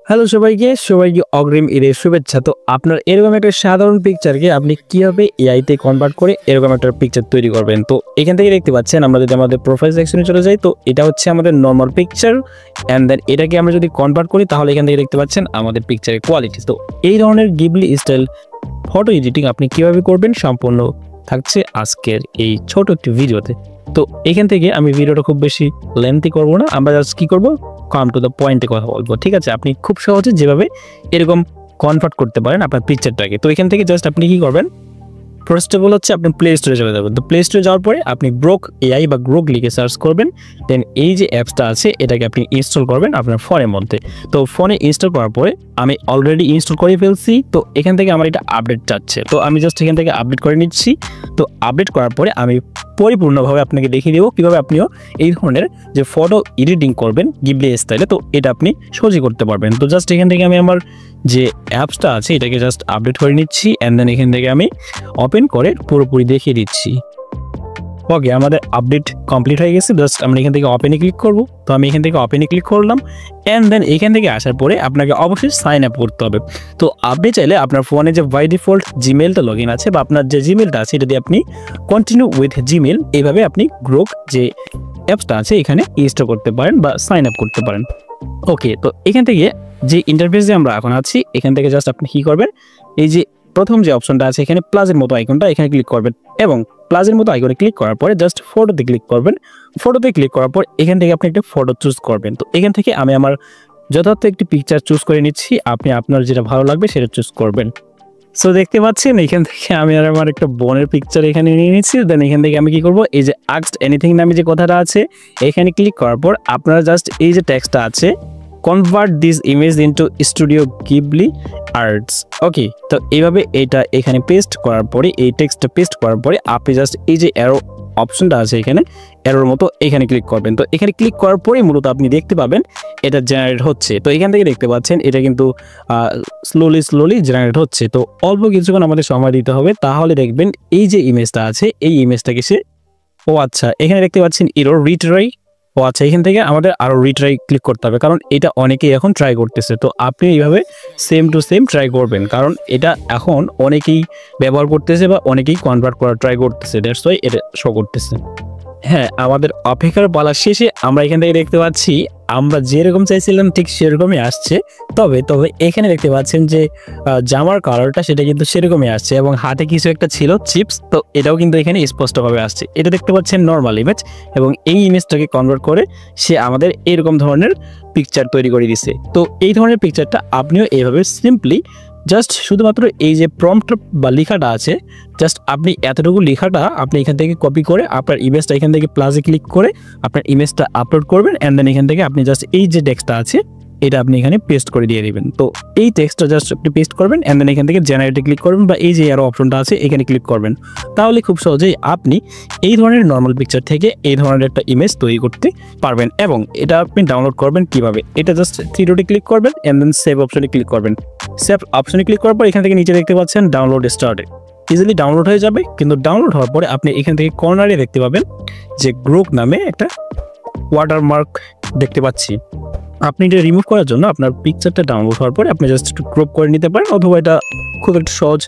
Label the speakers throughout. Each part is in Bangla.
Speaker 1: হ্যালো সবাইকে অগ্রিম ঈদের শুভেচ্ছা। তো আপনার এরকম একটা সাধারণ পিকচারকে আপনি কিভাবে এআইতে কনভার্ট করে এরকম একটা পিকচার তৈরি করবেন। তো এখান থেকে দেখতে পাচ্ছেন, আমরা যদি আমাদের প্রোফাইল সেকশনে চলে যাই, তো এটা হচ্ছে আমাদের নর্মাল পিকচার অ্যান্ড দেন এটাকে আমরা যদি কনভার্ট করি তাহলে এখান থেকে দেখতে পাচ্ছেন আমাদের পিকচারের কোয়ালিটি। তো এই ধরনের গিবলি স্টাইল ফটো এডিটিং আপনি কিভাবে করবেন সম্পূর্ণ থাকছে আজকের এই ছোট একটি ভিডিওতে। তো এখান থেকে আমি ভিডিওটা খুব বেশি লেন্থি করব না, আমরা জাস্ট কি করব, কাম টু দ্য পয়েন্টে কথা বলবো। ঠিক আছে, আপনি খুব সহজে যেভাবে এরকম কনভার্ট করতে পারেন আপনার পিকচারটাকে। তো এখান থেকে জাস্ট আপনি কি করবেন, ফার্স্ট অফ অল হচ্ছে আপনি প্লে স্টোরে চলে যাবেন। তো প্লে স্টোরে যাওয়ার পরে আপনি গ্রোক এআই বা গ্রোক লিখে সার্চ করবেন। দেন এই যে অ্যাপসটা আছে এটাকে আপনি ইনস্টল করবেন আপনার ফোনের মধ্যে। তো ফোনে ইনস্টল করার পরে আমি অলরেডি ইনস্টল করে ফেলছি। তো এখান থেকে আমার এটা আপডেট চাচ্ছে, তো আমি জাস্ট এখান থেকে আপডেট করে নিচ্ছি। তো আপডেট করার পরে আমি পরিপূর্ণভাবে আপনাকে দেখিয়ে দেবো কীভাবে আপনিও এই ধরনের যে ফটো এডিটিং করবেন গিবলি স্টাইলে, তো এটা আপনি সহজেই করতে পারবেন। তো জাস্ট এখান থেকে আমি আমার যে অ্যাপসটা আছে এটাকে জাস্ট আপডেট করে নিচ্ছি অ্যান্ড দেন এখান থেকে আমি ওপেন করে পুরোপুরি দেখিয়ে দিচ্ছি। ওকে, আমাদের আপডেট কমপ্লিট হয়ে গেছে। জাস্ট আমরা এখান থেকে ওপেনে ক্লিক করব। তো আমি এখান থেকে ওপেনে ক্লিক করলাম অ্যান্ড দেন এখান থেকে আসার পরে আপনাকে অবশ্যই সাইন আপ করতে হবে। তো আপনি চাইলে আপনার ফোনে যে বাই ডিফল্ট জিমেলটা লগ ইন আছে বা আপনার যে জিমেলটা আছে এটা দিয়ে আপনি কন্টিনিউ উইথ জিমেল এইভাবে আপনি গ্রোক যে অ্যাপসটা আছে এখানে ইনস্টল করতে পারেন বা সাইন আপ করতে পারেন। ওকে, তো এখান থেকে যে ইন্টারফেসে আমরা এখন আছি এখান থেকে জাস্ট আপনি কী করবেন, এই যে প্রথম যে অপশনটা আছে এখানে প্লাসের মতো আইকনটা এখানে ক্লিক করবেন এবং প্লাসের মতো আইকনে ক্লিক করার পরে জাস্ট ফটোতে ক্লিক করবেন। ফটোতে ক্লিক করার পর এখান থেকে আপনি একটা ফটো চুজ করবেন। তো এখান থেকে আমি আমার যথার্থ একটি পিকচার চুজ করে নিচ্ছি, আপনি আপনার যেটা ভালো লাগবে সেটা চুজ করবেন। সো দেখতে পাচ্ছেন এখান থেকে আমি আর আমার একটা বোনের পিকচার এখানে নিয়ে নিচ্ছি। দেন এখান থেকে আমি কি করব, এই যে আস্কড এনিথিং নামে যে কথাটা আছে এখানে ক্লিক করার পর আপনারা জাস্ট এই যে টেক্সটটা আছে convert this image into Studio Ghibli arts. Okay, তো এইভাবে এটা এখানে পেস্ট করার পরে এই টেক্সটটা পেস্ট করার পরে আপনি জাস্ট এই যে অ্যারো অপশনটা আছে এখানে অ্যারোর মতো এখানে ক্লিক করবেন। তো এখানে ক্লিক করার পরেই মূলত আপনি দেখতে পাবেন এটা জেনারেট হচ্ছে। তো এখান থেকে দেখতে পাচ্ছেন এটা কিন্তু স্লোলি জেনারেট হচ্ছে। তো অল্প কিছুক্ষণ আমাদের সময় দিতে হবে, তাহলে দেখবেন এই যে ইমেজটা আছে এই ইমেজটাকে সে আচ্ছা এখানে দেখতে পাচ্ছেন এরর রিট্রাই। আচ্ছা, এখান থেকে আমাদের আরও রিট্রাই ক্লিক করতে হবে কারণ এটা অনেকেই এখন ট্রাই করতেছে। তো আপনি এইভাবে সেম টু সেম ট্রাই করবেন কারণ এটা এখন অনেকেই ব্যবহার করতেছে বা অনেকেই কনভার্ট করার ট্রাই করতেছে, দ্যাটস ওয়াই এটা শো করতেছে। হ্যাঁ, আমাদের অপেক্ষার পালা শেষে আমরা এখান থেকে দেখতে পাচ্ছি আমরা যেরকম চাইছিলাম ঠিক সেরকমই আসছে। তবে এখানে দেখতে পাচ্ছেন যে জামার কালারটা সেটা কিন্তু সেরকমই আসছে এবং হাতে কিছু একটা ছিল চিপস, তো এটাও কিন্তু এখানে স্পষ্টভাবে আসছে। এটা দেখতে পাচ্ছেন নর্মাল ইমেজ এবং এই ইমেজটাকে কনভার্ট করে সে আমাদের এরকম ধরনের পিকচার তৈরি করে দিছে। তো এই ধরনের পিকচারটা আপনিও এইভাবে সিম্পলি জাস্ট শুধুমাত্র এই যে প্রম্পট বা লেখাটা আছে জাস্ট আপনি এতটুকু লেখাটা আপনি এখান থেকে কপি করে আপনার ইমেজটা এখান থেকে প্লাসে ক্লিক করে আপনার ইমেজটা আপলোড করবেন অ্যান্ড দেন এখান থেকে আপনি জাস্ট এই যে টেক্সটটা আছে এটা আপনি এখানে পেস্ট করে দিয়ে দিবেন। তো এই টেক্সটটা জাস্ট আপনি পেস্ট করবেন অ্যান্ড দেন এখান থেকে জেনারেটে ক্লিক করবেন বা এই যে আরও অপশনটা আছে এখানে ক্লিক করবেন। তাহলে খুব সহজেই আপনি এই ধরনের নর্মাল পিকচার থেকে এই ধরনের একটা ইমেজ তৈরি করতে পারবেন। এবং এটা আপনি ডাউনলোড করবেন কিভাবে, এটা জাস্ট থ্রি ডটে ক্লিক করবেন অ্যান্ড দেন সেভ অপশনে ক্লিক করবেন। সেভ অপশনে ক্লিক করার পর এখান থেকে নিচে দেখতে পাচ্ছেন ডাউনলোড স্টার্টে ইজিলি ডাউনলোড হয়ে যাবে। কিন্তু ডাউনলোড হওয়ার পরে আপনি এখান থেকে কর্নারে দেখতে পাবেন যে গ্রোক নামে একটা ওয়াটারমার্ক দেখতে পাচ্ছি। আপনি এটা রিমুভ করার জন্য আপনার পিকচারটা ডাউনলোড হওয়ার পরে আপনি জাস্ট একটু ক্রপ করে নিতে পারেন, অথবা এটা খুব একটা সহজ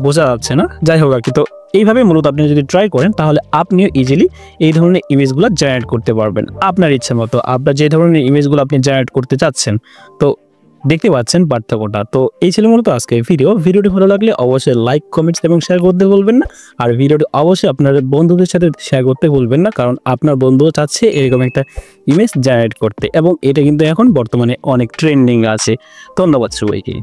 Speaker 1: বোঝা যাচ্ছে না, যাই হোক আর কি। তো এইভাবে মূলত আপনি যদি ট্রাই করেন তাহলে আপনিও ইজিলি এই ধরনের ইমেজগুলো জেনারেট করতে পারবেন আপনার ইচ্ছা মতো, আপনার যে ধরনের ইমেজগুলো আপনি জেনারেট করতে চাচ্ছেন। তো দেখতে পাচ্ছেন পার্থক্যটা। তো এই ছিল মূলত আজকে ভিডিওটি ভালো লাগলে অবশ্যই লাইক, কমেন্টস এবং শেয়ার করতে ভুলবেন না। আর ভিডিওটি অবশ্যই আপনার বন্ধুদের সাথে শেয়ার করতে ভুলবেন না, কারণ আপনার বন্ধুও চাচ্ছে এরকম একটা ইমেজ জেনারেট করতে এবং এটা কিন্তু এখন বর্তমানে অনেক ট্রেন্ডিং আছে। ধন্যবাদ সবাইকে।